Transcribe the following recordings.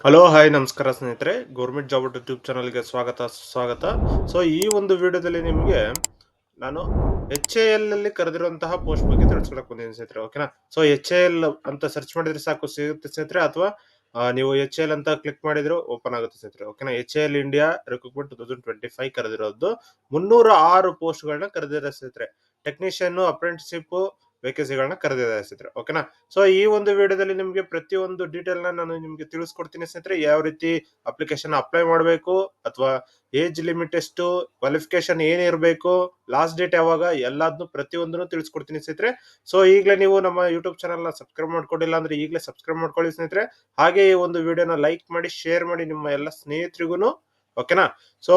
Hello hi ನಮಸ್ಕಾರ ಸ್ನೇಹಿತರೆ, government job YouTube ಚಾನಲ್ಗೆ ಸ್ವಾಗತ. ಸೊ ಈ ಒಂದು ವಿಡಿಯೋದಲ್ಲಿ ನಿಮಗೆ ನಾನು HAL ಅಲ್ಲಿ ಕರೆದಿರುವಂತಹ ಪೋಸ್ಟ್ ಬಗ್ಗೆ ತಿಳಿಸ್ಕೊಡಕ್ ಬಂದಿದ್ದೀನಿ ಸ್ನೇಹಿತರೆ. ಓಕೆನಾ? ಸೊ HAL ಅಂತ ಸರ್ಚ್ ಮಾಡಿದ್ರೆ ಸಾಕು ಸಿಗುತ್ತೆ ಸ್ನೇಹಿತರೆ, ಅಥವಾ ನೀವು HAL ಅಂತ ಕ್ಲಿಕ್ ಮಾಡಿದ್ರು ಓಪನ್ ಆಗುತ್ತೆ ಸ್ನೇಹಿತರೆ. ಓಕೆನಾ? HAL ಇಂಡಿಯಾ ರಿಕ್ರೂಟ್ಮೆಂಟ್ 2025 ಕರೆದಿರೋದು 306 ಪೋಸ್ಟ್ ಗಳನ್ನ ಕರೆದಿದ್ದಾರೆ ಸ್ನೇಹಿತರೆ. ಟೆಕ್ನಿಷಿಯನ್, ಅಪ್ರೆಂಟಿಸ್ಶಿಪ್ ವೇಕೆನ್ಸಿಗಳನ್ನ ಕರೆದಿದ್ದಾರೆ ಸ್ನೇಹಿತರೆ. ಓಕೆನಾ? ಸೊ ಈ ಒಂದು ವಿಡಿಯೋದಲ್ಲಿ ನಿಮಗೆ ಪ್ರತಿಯೊಂದು ಡೀಟೇಲ್ ನಾನು ನಿಮಗೆ ತಿಳಿಸ್ಕೊಡ್ತೀನಿ ಸ್ನೇಹಿತರೆ. ಯಾವ ರೀತಿ ಅಪ್ಲಿಕೇಶನ್ ಅಪ್ಲೈ ಮಾಡಬೇಕು, ಅಥವಾ ಏಜ್ ಲಿಮಿಟ್ ಎಷ್ಟು, ಕ್ವಾಲಿಫಿಕೇಶನ್ ಏನಿರಬೇಕು, ಲಾಸ್ಟ್ ಡೇಟ್ ಯಾವಾಗ, ಎಲ್ಲಾದ್ನು ಪ್ರತಿಯೊಂದನ್ನು ತಿಳಿಸ್ಕೊಡ್ತೀನಿ ಸ್ನೇಹಿತರೆ. ಸೊ ಈಗಲೇ ನೀವು ನಮ್ಮ ಯೂಟ್ಯೂಬ್ ಚಾನಲ್ ನ ಸಬ್ಸ್ಕ್ರೈಬ್ ಮಾಡ್ಕೊಂಡಿಲ್ಲ ಅಂದ್ರೆ ಈಗಲೇ ಸಬ್ಸ್ಕ್ರೈಬ್ ಮಾಡ್ಕೊಳ್ಳಿ ಸ್ನೇಹಿತರೆ. ಹಾಗೆ ಈ ಒಂದು ವಿಡಿಯೋನ ಲೈಕ್ ಮಾಡಿ, ಶೇರ್ ಮಾಡಿ ನಿಮ್ಮ ಎಲ್ಲ ಸ್ನೇಹಿತರಿಗೂ. ಓಕೆನಾ? ಸೊ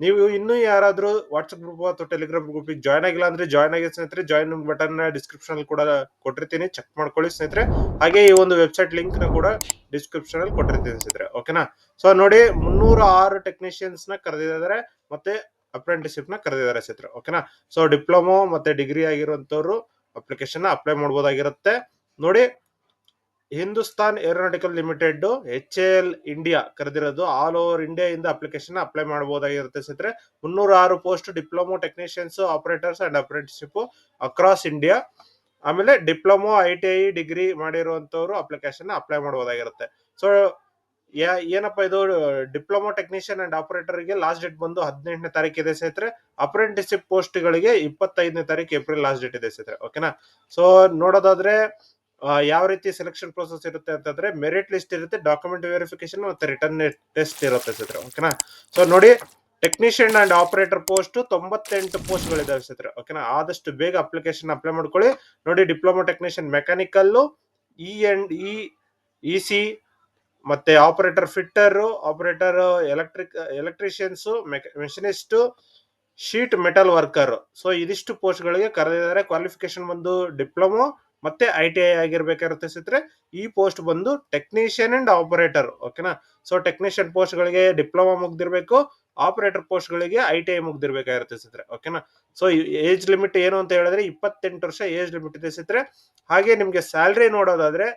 ನೀವು ಇನ್ನೂ ಯಾರಾದ್ರೂ ವಾಟ್ಸ್ಆಪ್ ಗ್ರೂಪ್ ಅಥವಾ ಟೆಲಿಗ್ರಾಮ್ ಗ್ರೂಪ್ ಜಾಯ್ನ್ ಆಗಿಲ್ಲ ಅಂದ್ರೆ ಜಾಯ್ನ್ ಆಗಿ ಸ್ನೇಹಿತರೆ. ಜಾಯ್ನ್ ಬಟನ್ ಡಿಸ್ಕ್ರಿಪ್ಷನ್ ಅಲ್ಲಿ ಕೂಡ ಕೊಟ್ಟಿರ್ತೀನಿ, ಚೆಕ್ ಮಾಡ್ಕೊಳ್ಳಿ ಸ್ನೇಹಿತರೆ. ಹಾಗೆ ಈ ಒಂದು ವೆಬ್ಸೈಟ್ ಲಿಂಕ್ ನ ಕೂಡ ಡಿಸ್ಕ್ರಿಪ್ಷನ್ ಅಲ್ಲಿ ಕೊಟ್ಟಿರ್ತೀನಿ ಸ್ನೇಹಿತರೆ. ಓಕೆನಾ? ಸೊ ನೋಡಿ, 306 ಟೆಕ್ನಿಷಿಯನ್ಸ್ ನ ಕರೆದಿದ್ದಾರೆ, ಮತ್ತೆ ಅಪ್ರೆಂಟಿಸ್ಶಿಪ್ ನ ಕರೆದಿದ್ದಾರೆ ಸ್ನೇಹಿತರೆ. ಓಕೆನಾ? ಸೊ ಡಿಪ್ಲೊಮೊ ಮತ್ತೆ ಡಿಗ್ರಿ ಆಗಿರುವಂತವ್ರು ಅಪ್ಲಿಕೇಶನ್ ಅಪ್ಲೈ ಮಾಡಬಹುದಾಗಿರುತ್ತೆ. ನೋಡಿ, Hindustan aeronautical limited HAL India ಕರೆದಿರೋದು ಆಲ್ ಓವರ್ ಇಂಡಿಯಾ ಇಂದ ಅಪ್ಲಿಕೇಶನ್ ಅಪ್ಲೈ ಮಾಡಬಹುದಾಗಿರುತ್ತೆ ಸ್ನೇಹಿತರೆ. 306 post diploma technicians, operators and apprenticeship across India. ಆಮೇಲೆ ಡಿಪ್ಲೊಮೊ, ITI ಡಿಗ್ರಿ ಮಾಡಿರುವಂತವ್ರು ಅಪ್ಲಿಕೇಶನ್ ಅಪ್ಲೈ ಮಾಡಬಹುದಾಗಿರುತ್ತೆ. ಸೊ ಏನಪ್ಪಾ ಇದು, ಡಿಪ್ಲೊಮೊ ಟೆಕ್ನಿಷಿಯನ್ ಅಂಡ್ ಆಪರೇಟರ್ ಗೆ ಲಾಸ್ಟ್ ಡೇಟ್ ಬಂದು 18ನೇ ತಾರೀಕು ಇದೆ ಸ್ನೇಹಿತರೆ. ಅಪ್ರೆಂಟಿಸ್ಶಿಪ್ ಪೋಸ್ಟ್ ಗಳಿಗೆ 25ನೇ ತಾರೀಕು ಏಪ್ರಿಲ್ ಲಾಸ್ಟ್ ಡೇಟ್ ಇದೆ ಸ್ನೇಹಿತರೆ. ಓಕೆನಾ? ಸೊ ನೋಡೋದಾದ್ರೆ ಯಾವ ರೀತಿ ಸೆಲೆಕ್ಷನ್ ಪ್ರೊಸೆಸ್ ಇರುತ್ತೆ ಅಂತಂದ್ರೆ, ಮೆರಿಟ್ ಲಿಸ್ಟ್ ಇರುತ್ತೆ, ಡಾಕ್ಯುಮೆಂಟ್ ವೆರಿಫಿಕೇಶನ್ ಮತ್ತೆ ರಿಟರ್ನ್ ಟೆಸ್ಟ್ ಇರುತ್ತೆ ಸ್ನೇಹಿತರೆ. ಓಕೆನಾ? ಸೊ ನೋಡಿ, technician and operator post 98 post ಗಳಿದಾವೆ ಸ್ನೇಹಿತರೆ. ಓಕೆನಾ? ಆದಷ್ಟು ಬೇಗ ಅಪ್ಲಿಕೇಶನ್ ಅಪ್ಲೈ ಮಾಡ್ಕೊಳ್ಳಿ. ನೋಡಿ, diploma technician mechanical, E and EC, ಮತ್ತೆ operator fitter, operator electricians, machinist, sheet metal worker. So ಇದಿಷ್ಟು ಪೋಸ್ಟ್ ಗಳಿಗೆ ಕರೆದಿದ್ದಾರೆ. ಕ್ವಾಲಿಫಿಕೇಶನ್ ಬಂದು ಡಿಪ್ಲೊಮೊ ಮತ್ತೆ ITI ಆಗಿರ್ಬೇಕಾಗಿರುತ್ತೆ ಸ್ನೇಹಿತರೆ. ಈ ಪೋಸ್ಟ್ ಬಂದು ಟೆಕ್ನಿಷಿಯನ್ ಅಂಡ್ ಆಪರೇಟರ್. ಓಕೆನಾ? ಸೊ ಟೆಕ್ನಿಷಿಯನ್ ಪೋಸ್ಟ್ ಗಳಿಗೆ ಡಿಪ್ಲೊಮಾ ಮುಗ್ದಿರ್ಬೇಕು, ಆಪರೇಟರ್ ಪೋಸ್ಟ್ ಗಳಿಗೆ ITI ಮುಗ್ದಿರ್ಬೇಕಾಗಿರುತ್ತೆ ಸ್ನೇಹಿತರೆ. ಓಕೆನಾ? ಸೊ ಏಜ್ ಲಿಮಿಟ್ ಏನು ಅಂತ ಹೇಳಿದ್ರೆ 28 ವರ್ಷ ಏಜ್ ಲಿಮಿಟ್ ಇದೆ ಸ್ನೇಹಿತರೆ. ಹಾಗೆ ನಿಮ್ಗೆ ಸ್ಯಾಲರಿ ನೋಡೋದಾದ್ರೆ,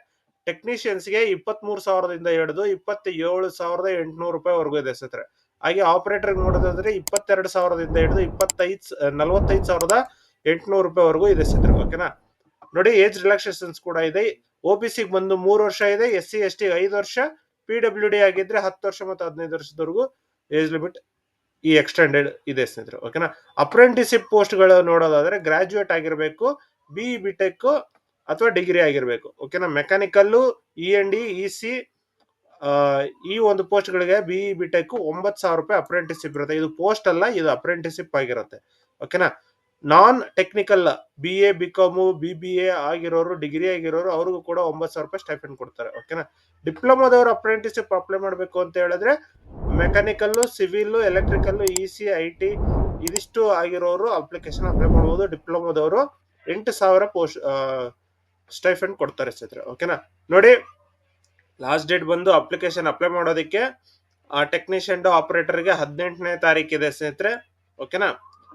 ಟೆಕ್ನಿಷಿಯನ್ಸ್ ಗೆ 23,000ದಿಂದ ಹಿಡಿದು 27,800 ರೂಪಾಯಿ ವರೆಗೂ ಇದೆ ಸ್ನೇಹಿತರೆ. ಹಾಗೆ ಆಪರೇಟರ್ ನೋಡೋದಾದ್ರೆ 22,000ದಿಂದ ಹಿಡಿದು 45,800 ರೂಪಾಯಿ ವರೆಗೂ ಇದೆ ಸ್ನೇಹಿತರೆ. ಓಕೆನಾ? ನೋಡಿ, ಏಜ್ ರಿಲ್ಯಾಕ್ಸೇಷನ್ಸ್ ಕೂಡ ಇದೆ. OBC ಬಂದು 3 ವರ್ಷ ಇದೆ, SC ST 5 ವರ್ಷ, PWD ಆಗಿದ್ರೆ 10 ವರ್ಷ ಮತ್ತು 15 ವರ್ಷದವರೆಗೂ ಏಜ್ ಲಿಮಿಟ್ ಈ ಎಕ್ಸ್ಟೆಂಡೆಡ್ ಇದೆ ಸ್ನೇಹಿತರೆ. ಓಕೆನಾ? ಅಪ್ರೆಂಟಿಸ್ಶಿಪ್ ಪೋಸ್ಟ್ ಗಳು ನೋಡೋದಾದ್ರೆ ಗ್ರಾಜುಯೇಟ್ ಆಗಿರ್ಬೇಕು, BE BTech ಅಥವಾ ಡಿಗ್ರಿ ಆಗಿರ್ಬೇಕು. ಓಕೆನಾ? ಮೆಕ್ಯಾನಿಕಲ್, EC ಈ ಒಂದು ಪೋಸ್ಟ್ ಗಳಿಗೆ BE BTech 9,000 ರೂಪಾಯಿ ಅಪ್ರೆಂಟಿಸ್ಶಿಪ್ ಇರುತ್ತೆ. ಇದು ಪೋಸ್ಟ್ ಅಲ್ಲ, ಇದು ಅಪ್ರೆಂಟಿಸ್ಶಿಪ್ ಆಗಿರುತ್ತೆ. ಓಕೆನಾ? Non technical BA BCom BBA ಆಗಿರೋರು, ಡಿಗ್ರಿ ಆಗಿರೋರು, ಅವ್ರಿಗೂ ಕೂಡ 9,000 ರೂಪಾಯಿ ಸ್ಟೈಪೆಂಡ್ ಕೊಡ್ತಾರೆ. ಓಕೆನಾ? ಡಿಪ್ಲೊಮಾದವರು ಅಪ್ರೆಂಟಿಸ್ಶಿಪ್ ಅಪ್ಲೈ ಮಾಡಬೇಕು ಅಂತ ಹೇಳಿದ್ರೆ mechanical, civil, electrical, EC IT ಇದಿಷ್ಟು ಆಗಿರೋರು ಅಪ್ಲಿಕೇಶನ್ ಅಪ್ಲೈ ಮಾಡಬಹುದು. ಡಿಪ್ಲೊಮಾದವರು 8,000 ಪೋಸ್ಟ್ ಸ್ಟೈಫೆಂಡ್ ಕೊಡ್ತಾರೆ ಸ್ನೇಹಿತರೆ. ಓಕೆನಾ? ನೋಡಿ, ಲಾಸ್ಟ್ ಡೇಟ್ ಬಂದು ಅಪ್ಲಿಕೇಶನ್ ಅಪ್ಲೈ ಮಾಡೋದಕ್ಕೆ ಟೆಕ್ನಿಷಿಯನ್ ಆಪರೇಟರ್ಗೆ 18ನೇ ತಾರೀಕು ಇದೆ ಸ್ನೇಹಿತರೆ. ಓಕೆನಾ?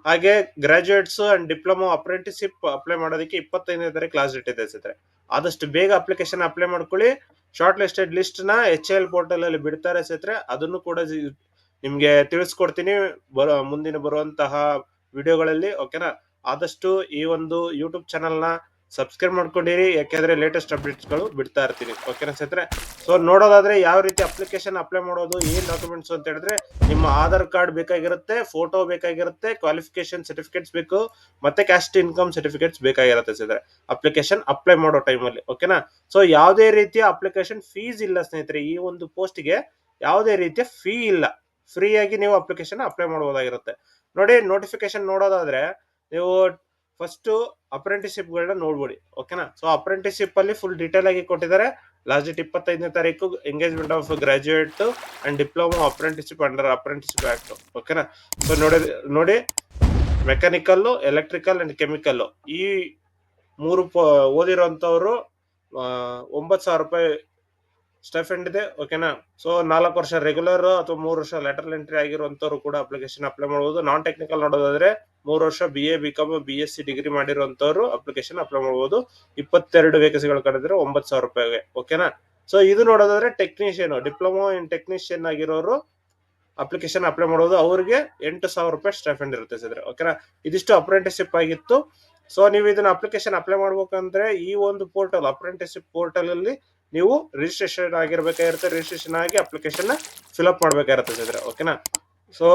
ಹಾಗೆ graduates and diploma apprenticeship apply ಮಾಡೋದಕ್ಕೆ 25ನೇ ತಾರೀಕು ಲಾಸ್ಟ್ ಡೇಟ್ ಇದೆ ಸ್ನೇಹಿತರೆ. ಆದಷ್ಟು ಬೇಗ ಅಪ್ಲಿಕೇಶನ್ ಅಪ್ಲೈ ಮಾಡ್ಕೊಳ್ಳಿ. ಶಾರ್ಟ್ ಲಿಸ್ಟೆಡ್ ಲಿಸ್ಟ್ ನ HAL ಪೋರ್ಟಲ್ ಅಲ್ಲಿ ಬಿಡ್ತಾರೆ ಸ್ನೇಹಿತರೆ. ಅದನ್ನು ಕೂಡ ನಿಮ್ಗೆ ತಿಳಿಸ್ಕೊಡ್ತೀನಿ ಮುಂದಿನ ಬರುವಂತಹ ವಿಡಿಯೋಗಳಲ್ಲಿ. ಓಕೆನಾ? ಆದಷ್ಟು ಈ ಒಂದು ಯೂಟ್ಯೂಬ್ ಚಾನಲ್ ನ ಸಬ್ಸ್ಕ್ರೈಬ್ ಮಾಡ್ಕೊಂಡಿರಿ, ಯಾಕೆಂದ್ರೆ ಲೇಟೆಸ್ಟ್ ಅಪ್ಡೇಟ್ಸ್ ಗಳು ಬಿಡ್ತಾ ಇರ್ತೀನಿ. ಓಕೆನಾ ಸ್ನೇಹಿತರೆ? ಸೊ ನೋಡೋದಾದ್ರೆ ಯಾವ ರೀತಿ ಅಪ್ಲಿಕೇಶನ್ ಅಪ್ಲೈ ಮಾಡೋದು, ಏನ್ ಡಾಕ್ಯುಮೆಂಟ್ಸ್ ಅಂತ ಹೇಳಿದ್ರೆ, ನಿಮ್ಮ ಆಧಾರ್ ಕಾರ್ಡ್ ಬೇಕಾಗಿರುತ್ತೆ, ಫೋಟೋ ಬೇಕಾಗಿರುತ್ತೆ, ಕ್ವಾಲಿಫಿಕೇಶನ್ ಸರ್ಟಿಫಿಕೇಟ್ಸ್ ಬೇಕು, ಮತ್ತೆ ಕ್ಯಾಸ್ಟ್ ಇನ್ಕಮ್ ಸರ್ಟಿಫಿಕೇಟ್ಸ್ ಬೇಕಾಗಿರುತ್ತೆ ಸ್ನೇಹಿತರೆ ಅಪ್ಲಿಕೇಶನ್ ಅಪ್ಲೈ ಮಾಡೋ ಟೈಮಲ್ಲಿ. ಓಕೆನಾ? ಸೊ ಯಾವುದೇ ರೀತಿಯ ಅಪ್ಲಿಕೇಶನ್ ಫೀಸ್ ಇಲ್ಲ ಸ್ನೇಹಿತರೆ. ಈ ಒಂದು ಪೋಸ್ಟ್ ಗೆ ಯಾವುದೇ ರೀತಿಯ ಫೀ ಇಲ್ಲ, ಫ್ರೀ ಆಗಿ ನೀವು ಅಪ್ಲಿಕೇಶನ್ ಅಪ್ಲೈ ಮಾಡಬಹುದಾಗಿರುತ್ತೆ. ನೋಡಿ, ನೋಟಿಫಿಕೇಶನ್ ನೋಡೋದಾದ್ರೆ ನೀವು ಫಸ್ಟ್ ಅಪ್ರೆಂಟಿಸ್ಶಿಪ್ ಗಳನ್ನ ನೋಡ್ಬಿಡಿ. ಓಕೆನಾ? ಸೊ ಅಪ್ರೆಂಟಿಸ್ಶಿಪ್ ಅಲ್ಲಿ ಫುಲ್ ಡೀಟೇಲ್ ಆಗಿ ಕೊಟ್ಟಿದ್ದಾರೆ. ಲಾಸ್ಟ್ ಡೇಟ್ 25ನೇ ತಾರೀಕು. Engagement of graduate and diploma apprenticeship under apprenticeship act. ಓಕೆನಾ? ಸೊ ನೋಡಿ, ಮೆಕ್ಯಾನಿಕಲ್, ಎಲೆಕ್ಟ್ರಿಕಲ್ ಅಂಡ್ ಕೆಮಿಕಲ್ ಈ ಮೂರು ಓದಿರೋಂಥವ್ರು 9,000 ರೂಪಾಯಿ ಸ್ಟೈಫೆಂಡ್ ಇದೆ. ಓಕೆನಾ? ಸೊ 4 ವರ್ಷ ರೆಗ್ಯುಲರ್ ಅಥವಾ 3 ವರ್ಷ ಲ್ಯಾಟರಲ್ ಎಂಟ್ರಿ ಆಗಿರುವಂತವ್ರು ಕೂಡ ಅಪ್ಲಿಕೇಶನ್ ಅಪ್ಲೈ ಮಾಡಬಹುದು. ನಾನ್ ಟೆಕ್ನಿಕಲ್ ನೋಡೋದಾದ್ರೆ 3 ವರ್ಷ BA BCom BSc ಡಿಗ್ರಿ ಮಾಡಿರುವಂತವ್ರು ಅಪ್ಲಿಕೇಶನ್ ಅಪ್ಲೈ ಮಾಡಬಹುದು. 22 ವೇಕೆನ್ಸಿಗಳು ಕರೆದಿರೋ 9,000 ರೂಪಾಯಿಗೆ. ಓಕೆನಾ? ಸೊ ಇದು ನೋಡೋದಾದ್ರೆ ಟೆಕ್ನಿಷಿಯನ್, ಡಿಪ್ಲೊಮಾ ಇನ್ ಟೆಕ್ನಿಷಿಯನ್ ಆಗಿರೋರು ಅಪ್ಲಿಕೇಶನ್ ಅಪ್ಲೈ ಮಾಡೋದು, ಅವ್ರಿಗೆ 8,000 ರೂಪಾಯಿ ಸ್ಟೈಫಂಡ್ ಇರುತ್ತೆ ಸ್ನೇಹಿತರೆ. ಓಕೆನಾ, ಇದಿಷ್ಟು ಅಪ್ರೆಂಟಿಸ್ಶಿಪ್ ಆಗಿತ್ತು. ಸೊ ನೀವು ಇದನ್ನ ಅಪ್ಲಿಕೇಶನ್ ಅಪ್ಲೈ ಮಾಡ್ಬೇಕಂದ್ರೆ ಈ ಒಂದು ಪೋರ್ಟಲ್, ಅಪ್ರೆಂಟಿಸ್ಶಿಪ್ ಪೋರ್ಟಲ್ ಅಲ್ಲಿ ನೀವು ರಿಜಿಸ್ಟ್ರೇಷನ್ ಆಗಿರ್ಬೇಕಾಗಿರುತ್ತೆ. ರಿಜಿಸ್ಟ್ರೇಷನ್ ಆಗಿ ಅಪ್ಲಿಕೇಶನ್ ಫಿಲ್ ಅಪ್ ಮಾಡ್ಬೇಕಾಗಿರುತ್ತೆ ಸ್ನೇಹಿತರೆ. ಓಕೆನಾ, ಸೊ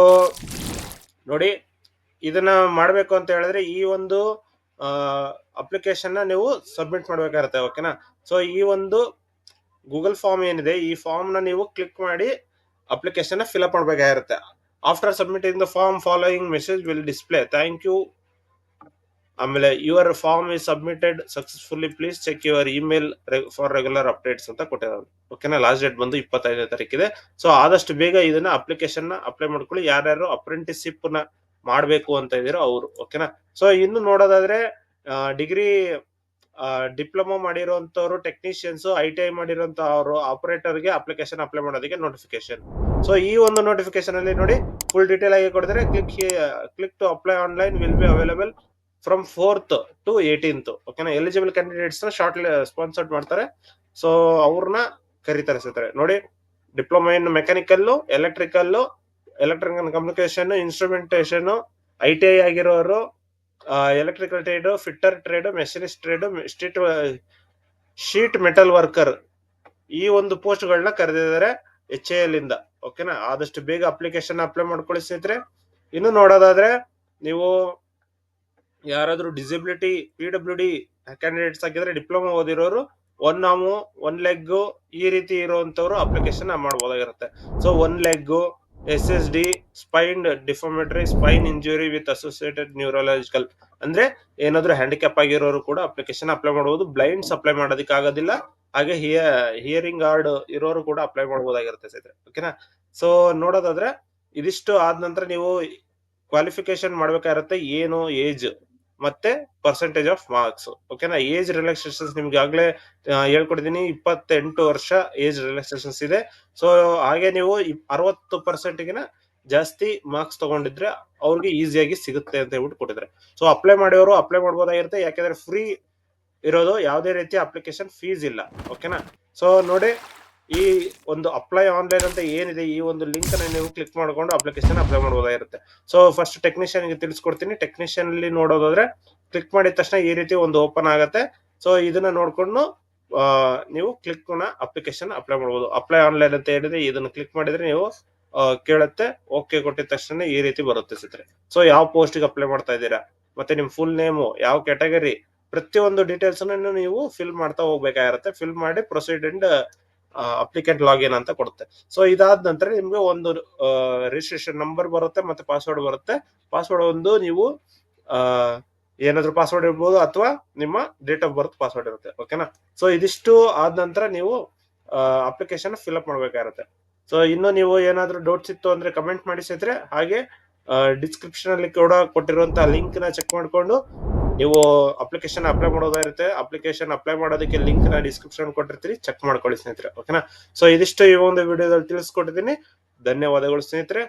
ನೋಡಿ, ಇದನ್ನ ಮಾಡ್ಬೇಕು ಅಂತ ಹೇಳಿದ್ರೆ ಈ ಒಂದು ಅಪ್ಲಿಕೇಶನ್ ನೀವು ಸಬ್ಮಿಟ್ ಮಾಡ್ಬೇಕಾಗಿರುತ್ತೆ. ಓಕೆನಾ, ಸೊ ಈ ಒಂದು ಗೂಗಲ್ ಫಾರ್ಮ್ ಏನಿದೆ, ಈ ಫಾರ್ಮ್ ನ ನೀವು ಕ್ಲಿಕ್ ಮಾಡಿ ಅಪ್ಲಿಕೇಶನ್ ಫಿಲ್ ಅಪ್ ಮಾಡ್ಬೇಕಾಗಿರುತ್ತೆ. After submitting the form following message will display. Thank you. ಆಮೇಲೆ your form is submitted successfully, please check your email for regular updates ಅಂತ ಕೊಟ್ಟಿದ್ದಾರೆ. ಓಕೆನಾ, ಲಾಸ್ಟ್ ಡೇಟ್ ಬಂದು 25ನೇ ತಾರೀಕಿದೆ. ಸೊ ಆದಷ್ಟು ಬೇಗ ಇದನ್ನ ಅಪ್ಲಿಕೇಶನ್ ಅಪ್ಲೈ ಮಾಡ್ಕೊಳ್ಳಿ, ಯಾರ್ಯಾರು ಅಪ್ರೆಂಟಿಸ್ಶಿಪ್ ನ ಮಾಡ್ಬೇಕು ಅಂತ ಇದೀರೋ ಅವರು. ಓಕೆನಾ, ಸೊ ಇನ್ನು ನೋಡೋದಾದ್ರೆ ಡಿಗ್ರಿ ಡಿಪ್ಲೊಮಾ ಮಾಡಿರೋಂಥವ್ರು, ಟೆಕ್ನಿಷಿಯನ್ಸ್, ITI ಮಾಡಿರೋಂತ ಅವರು ಆಪರೇಟರ್ಗೆ ಅಪ್ಲಿಕೇಶನ್ ಅಪ್ಲೈ ಮಾಡೋದಕ್ಕೆ ನೋಟಿಫಿಕೇಶನ್. ಸೊ ಈ ಒಂದು ನೋಟಿಫಿಕೇಶನ್ ಅಲ್ಲಿ ನೋಡಿ, ಫುಲ್ ಡೀಟೇಲ್ ಆಗಿ ಕೊಡ್ತಾರೆ. Click to apply online will be available from 4th to 18th. ಓಕೆನಾ, ಎಲಿಜಿಬಲ್ ಕ್ಯಾಂಡಿಡೇಟ್ಸ್ ನ ಶಾರ್ಟ್ ಸ್ಪಾನ್ಸರ್ಡ್ ಮಾಡ್ತಾರೆ. ಸೊ ಅವ್ರನ್ನ ಕರೀತಾರೆ ಸ್ನೇಹಿತರೆ. ನೋಡಿ, diploma in mechanical, electrical communication, instrumentation, ITI ಆಗಿರೋರು, electrical trade, fitter trade, machinist trade, sheet metal worker, ಈ ಒಂದು ಪೋಸ್ಟ್ ಗಳನ್ನ ಕರೆದಿದ್ದಾರೆ HAL ಇಂದ. ಓಕೆನಾ, ಆದಷ್ಟು ಬೇಗ ಅಪ್ಲಿಕೇಶನ್ ಅಪ್ಲೈ ಮಾಡ್ಕೊಳ್ಳಿ ಸ್ನೇಹಿತರೆ. ಇನ್ನು ನೋಡೋದಾದ್ರೆ ನೀವು ಯಾರಾದ್ರೂ ಡಿಸಬಿಲಿಟಿ, PWD ಕ್ಯಾಂಡಿಡೇಟ್ಸ್ ಆಗಿದ್ರೆ, ಡಿಪ್ಲೊಮಾ ಓದಿರೋರು, 1 ಆರ್ಮ್ 1 ಲೆಗ್ ಈ ರೀತಿ ಇರುವಂತವ್ರು ಅಪ್ಲಿಕೇಶನ್ ಮಾಡಬಹುದಾಗಿರುತ್ತೆ. So 1 leg, SSD, spine deformity, spine injury with associated neurological, ಅಂದ್ರೆ ಏನಾದ್ರೂ ಹ್ಯಾಂಡಿಕ್ಯಾಪ್ ಆಗಿರೋರು ಕೂಡ ಅಪ್ಲಿಕೇಶನ್ ಅಪ್ಲೈ ಮಾಡಬಹುದು. ಬ್ಲೈಂಡ್ಸ್ ಅಪ್ಲೈ ಮಾಡೋದಕ್ಕೆ ಆಗೋದಿಲ್ಲ. ಹಾಗೆ ಹಿಯರಿಂಗ್ ಹಾರ್ಡ್ ಇರೋರು ಕೂಡ ಅಪ್ಲೈ ಮಾಡಬಹುದಾಗಿರುತ್ತೆ ಸ್ನೇಹಿತರೆ. ಓಕೆನಾ, ಸೊ ನೋಡೋದಾದ್ರೆ ಇದಿಷ್ಟು ಆದ ನಂತರ ನೀವು ಕ್ವಾಲಿಫಿಕೇಶನ್ ಮಾಡ್ಬೇಕಾಗಿರುತ್ತೆ. ಏನು ಏಜ್ ಮತ್ತೆ ಪರ್ಸೆಂಟೇಜ್ ಆಫ್ ಮಾರ್ಕ್ಸ್. ಓಕೆನಾ, ಏಜ್ ರಿಲ್ಯಾಕ್ಸೇಷನ್ಸ್ ನಿಮ್ಗೆ ಆಗ್ಲೇ ಹೇಳ್ಕೊಟ್ಟಿದ್ದೀನಿ. 28 ವರ್ಷ ಏಜ್ ರಿಲ್ಯಾಕ್ಸೇಷನ್ಸ್ ಇದೆ. ಸೊ ಹಾಗೆ ನೀವು 60% ಜಾಸ್ತಿ ಮಾರ್ಕ್ಸ್ ತಗೊಂಡಿದ್ರೆ ಅವ್ರಿಗೆ ಈಸಿಯಾಗಿ ಸಿಗುತ್ತೆ ಅಂತ ಹೇಳ್ಬಿಟ್ಟು ಕೊಟ್ಟಿದ್ರೆ. ಸೊ ಅಪ್ಲೈ ಮಾಡಿದವರು ಅಪ್ಲೈ ಮಾಡ್ಬೋದಾಗಿರುತ್ತೆ, ಯಾಕಂದ್ರೆ ಫ್ರೀ ಇರೋದು, ಯಾವುದೇ ರೀತಿಯ ಅಪ್ಲಿಕೇಶನ್ ಫೀಸ್ ಇಲ್ಲ. ಓಕೆನಾ, ಸೊ ನೋಡಿ, ಈ ಒಂದು ಅಪ್ಲೈ ಆನ್ಲೈನ್ ಅಂತ ಏನಿದೆ, ಈ ಒಂದು ಲಿಂಕ್ ಅನ್ನ ನೀವು ಕ್ಲಿಕ್ ಮಾಡ್ಕೊಂಡು ಅಪ್ಲಿಕೇಶನ್ ಅಪ್ಲೈ ಮಾಡಬಹುದಾಗಿರುತ್ತೆ. ಸೊ ಫಸ್ಟ್ ಟೆಕ್ನಿಷಿಯನ್ ಗೆ ತಿಳಿಸ್ಕೊಡ್ತೀನಿ. ಟೆಕ್ನಿಷಿಯನ್ ಅಲ್ಲಿ ನೋಡೋದಾದ್ರೆ ಕ್ಲಿಕ್ ಮಾಡಿದ ತಕ್ಷಣ ಈ ರೀತಿ ಒಂದು ಓಪನ್ ಆಗುತ್ತೆ. ಸೊ ಇದನ್ನ ನೋಡ್ಕೊಂಡು ನೀವು ಕ್ಲಿಕ್ ಅಪ್ಲಿಕೇಶನ್ ಅಪ್ಲೈ ಮಾಡಬಹುದು. ಅಪ್ಲೈ ಆನ್ಲೈನ್ ಅಂತ ಹೇಳಿದ್ರೆ ಇದನ್ನ ಕ್ಲಿಕ್ ಮಾಡಿದ್ರೆ ನೀವು ಕೇಳುತ್ತೆ. ಓಕೆ ಕೊಟ್ಟಿದ ತಕ್ಷಣ ಈ ರೀತಿ ಬರುತ್ತೆ ಸ್ನೇಹಿತರೆ. ಸೊ ಯಾವ ಪೋಸ್ಟ್ ಗೆ ಅಪ್ಲೈ ಮಾಡ್ತಾ ಇದ್ದೀರಾ, ಮತ್ತೆ ನಿಮ್ ಫುಲ್ ನೇಮು, ಯಾವ ಕ್ಯಾಟಗರಿ, ಪ್ರತಿಯೊಂದು ಡೀಟೇಲ್ಸ್ ನೀವು ಫಿಲ್ ಮಾಡ್ತಾ ಹೋಗ್ಬೇಕಾಗಿರುತ್ತೆ. ಫಿಲ್ ಮಾಡಿ ಪ್ರೊಸೀಡ್ ಅಂಡ್ ಅಪ್ಲಿಕೆಂಟ್ ಲಾಗಿನ್ ಅಂತ ಕೊಡುತ್ತೆ. ಸೊ ಇದಾದ ನಂತರ ನಿಮ್ಗೆ ಒಂದು ರಿಜಿಸ್ಟ್ರೇಷನ್ ನಂಬರ್ ಬರುತ್ತೆ, ಮತ್ತೆ ಪಾಸ್ವರ್ಡ್ ಬರುತ್ತೆ. ಪಾಸ್ವರ್ಡ್ ಒಂದು ನೀವು ಏನಾದ್ರೂ ಪಾಸ್ವರ್ಡ್ ಇರ್ಬೋದು, ಅಥವಾ ನಿಮ್ಮ ಡೇಟ್ ಆಫ್ ಬರ್ತ್ ಪಾಸ್ವರ್ಡ್ ಇರುತ್ತೆ. ಓಕೆನಾ, ಸೊ ಇದಿಷ್ಟು ಆದ ನಂತರ ನೀವು ಅಪ್ಲಿಕೇಶನ್ ಫಿಲ್ ಅಪ್ ಮಾಡ್ಬೇಕಾಗಿರುತ್ತೆ. ಸೊ ಇನ್ನು ನೀವು ಏನಾದ್ರೂ ಡೌಟ್ಸ್ ಇತ್ತು ಅಂದ್ರೆ ಕಮೆಂಟ್ ಮಾಡಿ ಸ್ನೇಹಿತರೆ. ಹಾಗೆ ಡಿಸ್ಕ್ರಿಪ್ಷನ್ ಅಲ್ಲಿ ಕೂಡ ಕೊಟ್ಟಿರುವಂತಹ ಲಿಂಕ್ ನ ಚೆಕ್ ಮಾಡ್ಕೊಂಡು ನೀವು ಅಪ್ಲಿಕೇಶನ್ ಅಪ್ಲೈ ಮಾಡೋದಾಗಿರುತ್ತೆ. ಅಪ್ಲಿಕೇಶನ್ ಅಪ್ಲೈ ಮಾಡೋದಕ್ಕೆ ಲಿಂಕ್ ನ ಡಿಸ್ಕ್ರಿಪ್ಷನ್ ಕೊಟ್ಟಿರ್ತೀರಿ, ಚೆಕ್ ಮಾಡ್ಕೊಳ್ಳಿ ಸ್ನೇಹಿತರೆ. ಓಕೆನಾ, ಸೊ ಇದಿಷ್ಟು ಈ ಒಂದು ವಿಡಿಯೋದಲ್ಲಿ ತಿಳಿಸ್ಕೊಟ್ಟಿದ್ದೀನಿ. ಧನ್ಯವಾದಗಳು ಸ್ನೇಹಿತರೆ.